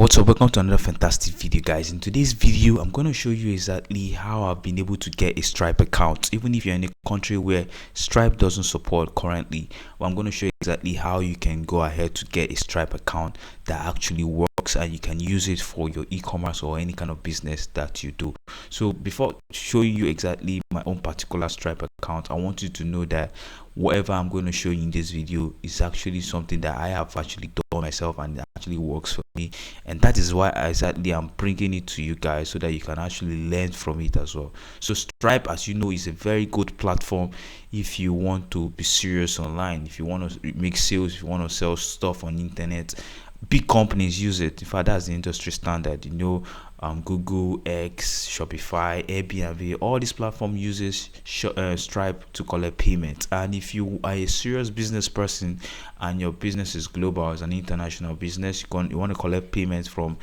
What's up, welcome to another fantastic video, guys. In today's video I'm going to show you exactly how I've been able to get a Stripe account even if you're in a country where Stripe doesn't support currently. Well, I'm going to show you exactly how you can go ahead to get a Stripe account that actually works and you can use it for your e-commerce or any kind of business that you do. So before showing you exactly my own particular Stripe account, I want you to know that whatever I'm going to show you in this video is actually something that I have actually done myself and it actually works for me, and that is why I'm bringing it to you guys so that you can actually learn from it as well. So Stripe, as you know, is a very good platform if you want to be serious online, if you want to make sales, if you want to sell stuff on internet. Big companies use it. In fact, that's the industry standard. Google, X, Shopify, Airbnb, all these platforms uses Stripe to collect payments. And if you are a serious business person and your business is global, as an international business, you want to collect payments from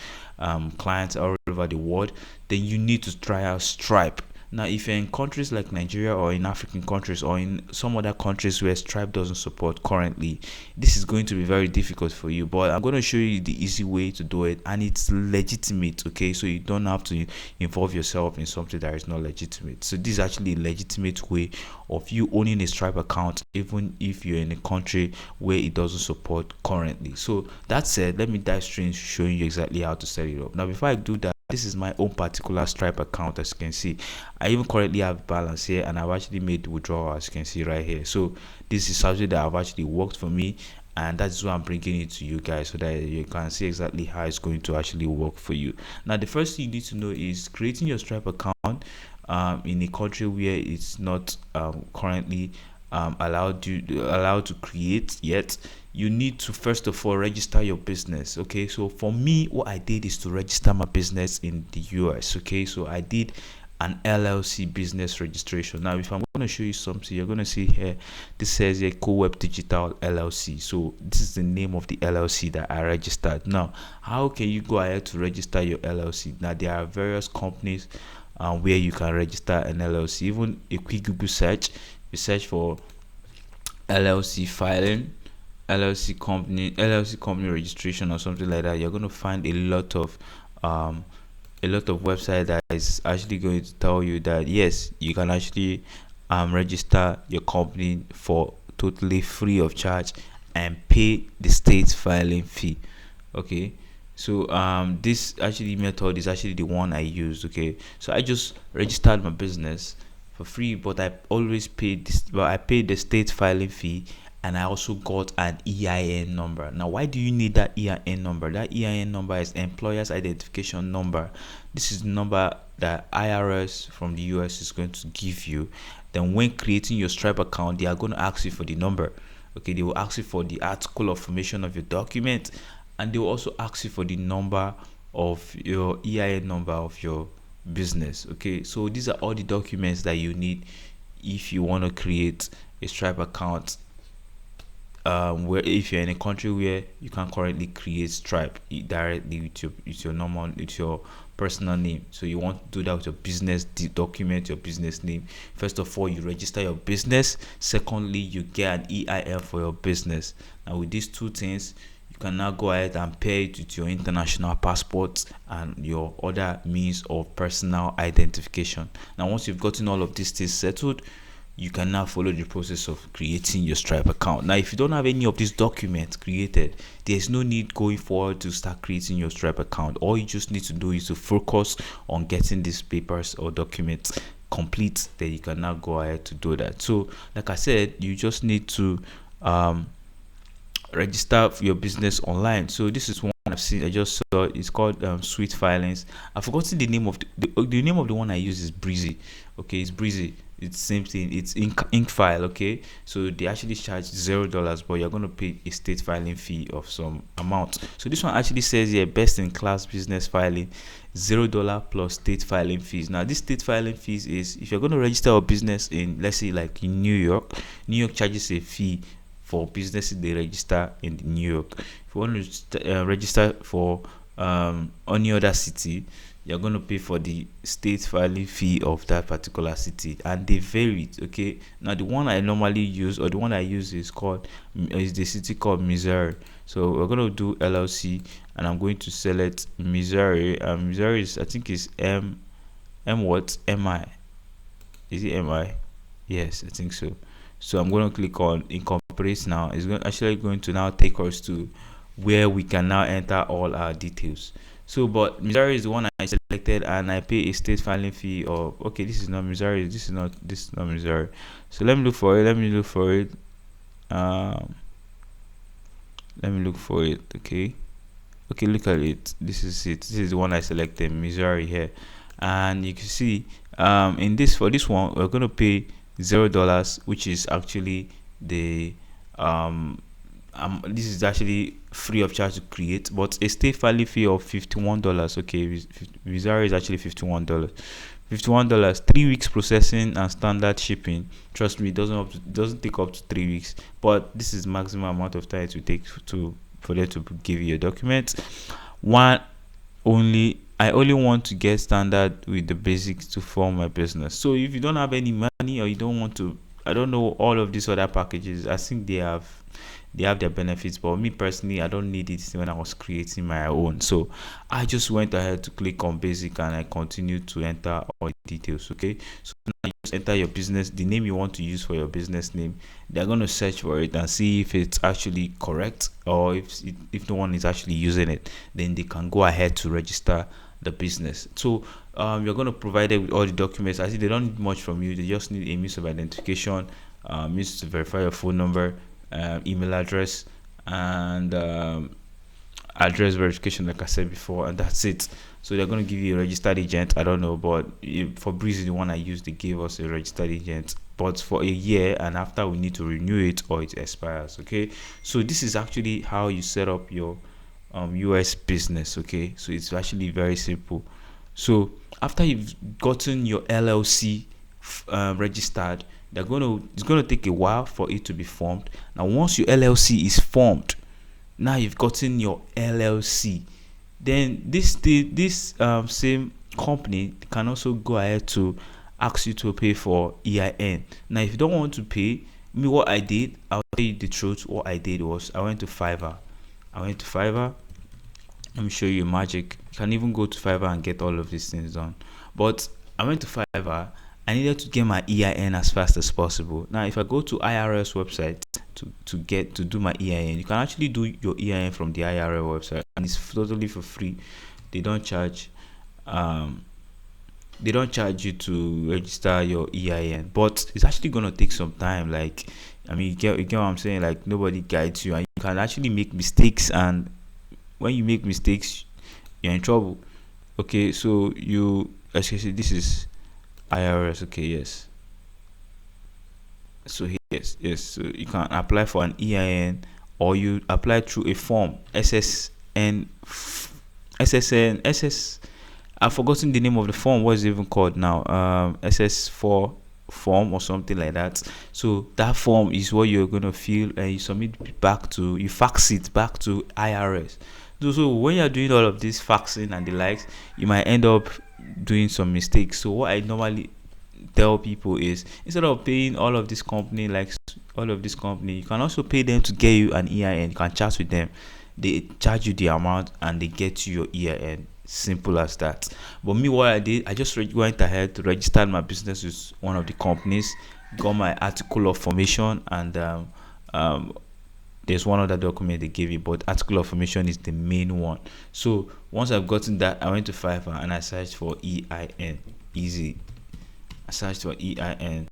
clients all over the world, then you need to try out Stripe. Now, if you're in countries like Nigeria or in African countries or in some other countries where Stripe doesn't support currently, this is going to be very difficult for you. But I'm going to show you the easy way to do it, and it's legitimate, okay? So you don't have to involve yourself in something that is not legitimate. So this is actually a legitimate way of you owning a Stripe account even if you're in a country where it doesn't support currently. So that said, let me dive straight into showing you exactly how to set it up. Now, before I do that, this is my own particular Stripe account. As you can see, I even currently have balance here, and I've actually made withdrawal, as you can see right here. So this is something that have actually worked for me, and that's why I'm bringing it to you guys so that you can see exactly how it's going to actually work for you. Now, the first thing you need to know is creating your Stripe account in a country where it's not currently allowed to create yet. You need to first of all register your business. Okay, so for me, what I did is to register my business in the US. Okay, so I did an LLC business registration. Now, if I'm going to show you something, you're going to see here, this says here Co-Web Digital LLC. So this is the name of the LLC that I registered. Now, how can you go ahead to register your LLC? Now, there are various companies where you can register an LLC. Even a quick Google search, you search for LLC filing, LLC company registration or something like that, you're going to find a lot of website that is actually going to tell you that yes, you can actually register your company for totally free of charge and pay the state filing fee. Okay, so this actually method is actually the one I used. Okay, so I just registered my business for free, but I always paid this. Well, I paid the state filing fee, and I also got an EIN number. Now, why do you need that EIN number? That EIN number is employer's identification number. This is the number that IRS from the US is going to give you. Then when creating your Stripe account, they are going to ask you for the number. Okay, they will ask you for the article of formation of your document, and they will also ask you for the number of your EIN number of your business. Okay, so these are all the documents that you need if you want to create a Stripe account, where if you're in a country where you can currently create Stripe directly with your personal name. So you want to do that with your business document, your business name. First of all, you register your business. Secondly, you get an EIN for your business. Now, with these two things, you can now go ahead and pair it with your international passport and your other means of personal identification. Now, once you've gotten all of these things settled, you can now follow the process of creating your Stripe account. Now, if you don't have any of these documents created, there's no need going forward to start creating your Stripe account. All you just need to do is to focus on getting these papers or documents complete. Then you can now go ahead to do that. So, like I said, you just need to register for your business online. So this is one I've seen. I just saw. It's called Sweet Filings. I've forgotten the name of the name of the one I use is Breezy. Okay, it's Breezy. It's same thing. It's ink file. Okay, so they actually charge $0, but you're going to pay a state filing fee of some amount. So this one actually says here, best in class business filing, $0 plus state filing fees. Now, this state filing fees is if you're going to register a business in, let's say, like in New York charges a fee for businesses they register in New York. If you want to register for any other city, you're going to pay for the state filing fee of that particular city, and they vary. Okay, now the one I normally use, or the one I use, is the city called Missouri. So we're going to do LLC, and I'm going to select Missouri. Missouri is, I think, is mi, is it mi? Yes, I think so. So I'm going to click on incorporate now. It's actually going to now take us to where we can now enter all our details. So, but Missouri is the one I selected, and I pay a state filing fee of, okay, this is not Missouri, this is not Missouri. So let me look for it. Um, let me look for it. Okay, look at it. This is it. This is the one I selected, Missouri here, and you can see for this one we're going to pay $0, which is actually the this is actually free of charge to create, but a state filing fee of $51. Okay, Missouri is actually $51. $51, 3 weeks processing and standard shipping. Trust me, it doesn't take up to 3 weeks, but this is maximum amount of time it will take for them to give you a document. I only want to get standard with the basics to form my business. So if you don't have any money, or you don't want to, I don't know, all of these other packages, I think they have their benefits, but me personally, I don't need it when I was creating my own. So I just went ahead to click on basic, and I continued to enter all the details. Okay, so now you just enter your business, the name you want to use for your business name. They're going to search for it and see if it's actually correct, or if no one is actually using it, then they can go ahead to register the business. So you're going to provide it with all the documents. I see they don't need much from you. They just need a means of identification, means to verify your phone number, email address, and address verification, like I said before, and that's it. So they're going to give you a registered agent. I don't know, but for Breeze, the one I used, they gave us a registered agent, but for a year, and after we need to renew it or it expires. Okay, so this is actually how you set up your US business. Okay, so it's actually very simple. So after you've gotten your LLC registered, it's gonna take a while for it to be formed. Now once your LLC is formed, now you've gotten your LLC, then this same company can also go ahead to ask you to pay for EIN. Now if you don't want to pay, what I did, I'll tell you the truth. What I did was I went to Fiverr. Let me show you magic. You can even go to Fiverr and get all of these things done. But I went to Fiverr. I needed to get my EIN as fast as possible. Now, if I go to IRS website to do my EIN, you can actually do your EIN from the IRS website, and it's totally for free. They don't charge you to register your EIN, but it's actually gonna take some time. Like, I mean, you get what I'm saying? Like, nobody guides you, and you can actually make mistakes, and when you make mistakes, you're in trouble. Okay, so as you see, this is IRS. Okay, yes. So yes, so you can apply for an EIN, or you apply through a form, I've forgotten the name of the form. What is it even called now? SS4 form or something like that. So that form is what you're gonna fill, and you fax it back to IRS. So when you're doing all of this faxing and the likes, you might end up doing some mistakes. So what I normally tell people is, instead of paying all of this company, you can also pay them to get you an EIN. You can chat with them, they charge you the amount, and they get you your EIN. Simple as that. But me, what I did, I just went ahead to register my business with one of the companies, got my article of formation, and there's one other document they gave you, but article of formation is the main one. So once I've gotten that, I went to Fiverr and I searched for EIN. Easy. I searched for EIN,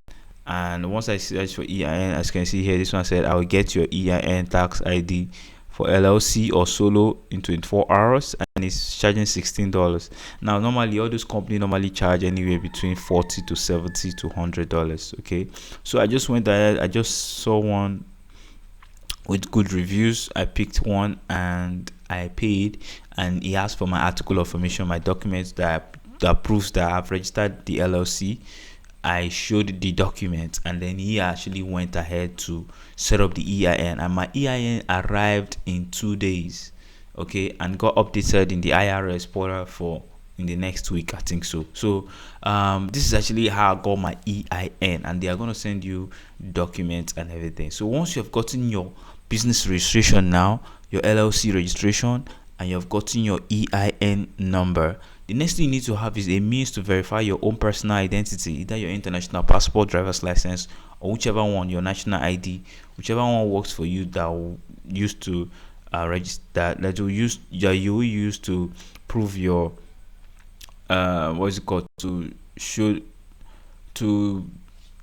and once I searched for EIN, as you can see here, this one said, I will get your EIN tax ID for LLC or solo in 24 hours, and it's charging $16. Now normally all those companies normally charge anywhere between $40 to $70 to $100. Okay, so I just went ahead, I just saw one with good reviews. I picked one and I paid, and he asked for my article of formation, my documents that proves that I've registered the LLC. I showed the document, and then he actually went ahead to set up the EIN, and my EIN arrived in 2 days. okay, and got updated in the IRS portal for in the next week, I think so. So this is actually how I got my EIN, and they are going to send you documents and everything. So once you have gotten your business registration now, your LLC registration, and you have gotten your EIN number, the next thing you need to have is a means to verify your own personal identity, either your international passport, driver's license, or whichever one, your national ID, whichever one works for you, that will use to register, that you will use to prove your what is it called, to show to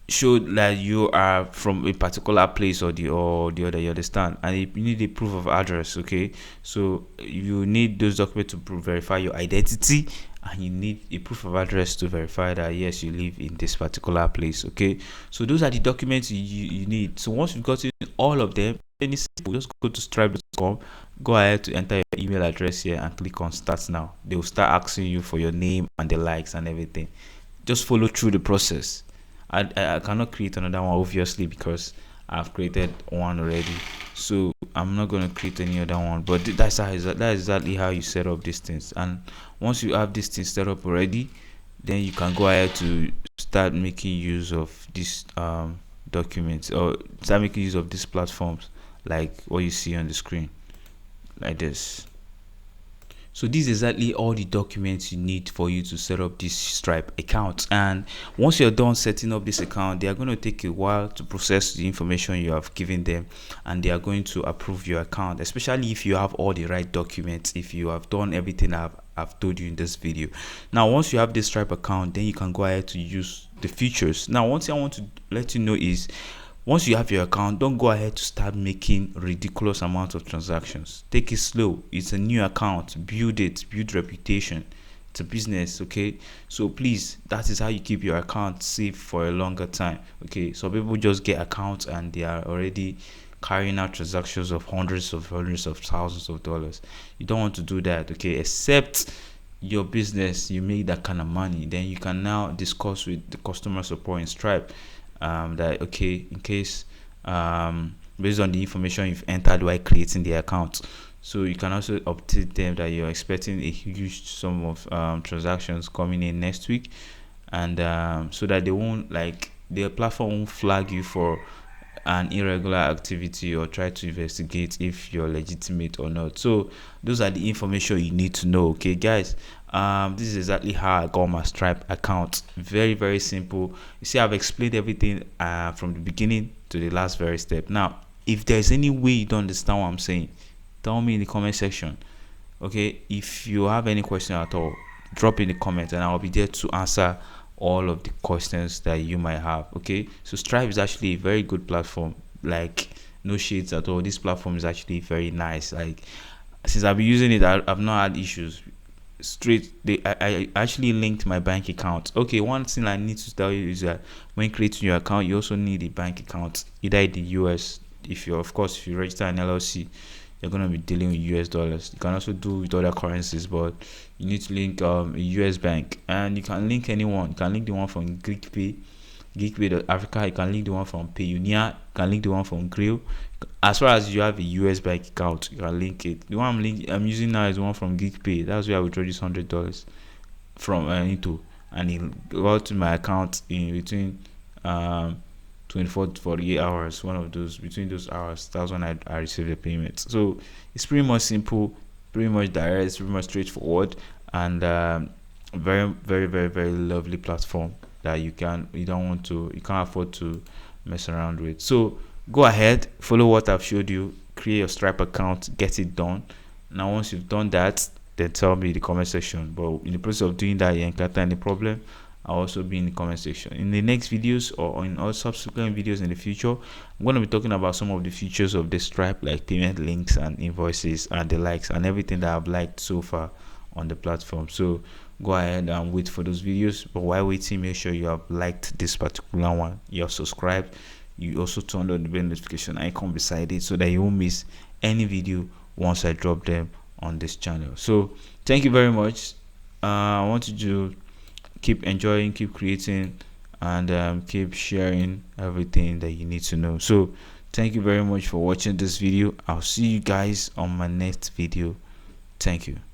show that you are from a particular place or the other, you understand, and you need a proof of address. Okay, so you need those documents to verify your identity, and you need a proof of address to verify that yes, you live in this particular place. Okay, so those are the documents you need. So once you've gotten all of them, then it's simple. Just go to stripe.com, go ahead to enter your email address here and click on start now. They will start asking you for your name and the likes and everything. Just follow through the process. I cannot create another one, obviously, because I've created one already, so I'm not going to create any other one. But that's exactly how you set up these things. And once you have these things set up already, then you can go ahead to start making use of these documents, or start making use of these platforms like what you see on the screen, like this. So this is exactly all the documents you need for you to set up this Stripe account. And once you're done setting up this account, they are going to take a while to process the information you have given them, and they are going to approve your account, especially if you have all the right documents, if you have done everything I've told you in this video. Now once you have this Stripe account, then you can go ahead to use the features. Now one thing I want to let you know is, once you have your account, don't go ahead to start making ridiculous amounts of transactions. Take it slow. It's a new account. Build it. Build reputation. It's a business, okay? So please, that is how you keep your account safe for a longer time, okay? So people just get accounts and they are already carrying out transactions of hundreds of thousands of dollars. You don't want to do that, okay? Except your business, you make that kind of money, then you can now discuss with the customer support in Stripe, that okay, in case based on the information you've entered while creating the account, so you can also update them that you're expecting a huge sum of transactions coming in next week, and so that they won't, like, the platform won't flag you for an irregular activity or try to investigate if you're legitimate or not. So those are the information you need to know, okay guys. This is exactly how I got my Stripe account. Very simple. You see, I've explained everything from the beginning to the last very step. Now if there's any way you don't understand what I'm saying, tell me in the comment section, okay? If you have any question at all, drop in the comments and I'll be there to answer all of the questions that you might have, okay? So Stripe is actually a very good platform, like no shades at all. This platform is actually very nice. Like, since I've been using it, I've not had issues. Straight, I actually linked my bank account. Okay, one thing I need to tell you is that when creating your account, you also need a bank account, either in the US. If you, of course, if you register an LLC, you're going to be dealing with US dollars. You can also do with other currencies, but you need to link a US bank, and you can link anyone. You can link the one from Geekpay.Africa. You can link the one from Payoneer. You can link the one from Grill. As far as you have a US bank account, you can link it. The one I'm using now is one from Geekpay. That's where I withdraw this $100 from into, and it got to my account in between 24 to 48 hours. One of those, between those hours, that's when I received the payment. So it's pretty much simple, pretty much direct, it's pretty much straightforward, and very lovely platform that you can't afford to mess around with. So go ahead, follow what I've showed you, create your Stripe account, get it done. Now once you've done that, then tell me in the comment section. But in the process of doing that, you encounter any problem, I'll also be in the comment section. In the next videos or in all subsequent videos in the future, I'm going to be talking about some of the features of the Stripe, like payment links and invoices and the likes and everything that I've liked so far on the platform. So go ahead and wait for those videos. But while waiting, make sure you have liked this particular one, you have subscribed, you also turned on the bell notification icon beside it, so that you won't miss any video once I drop them on this channel. So thank you very much. I want you to keep enjoying, keep creating, and keep sharing everything that you need to know. So thank you very much for watching this video. I'll see you guys on my next video. Thank you.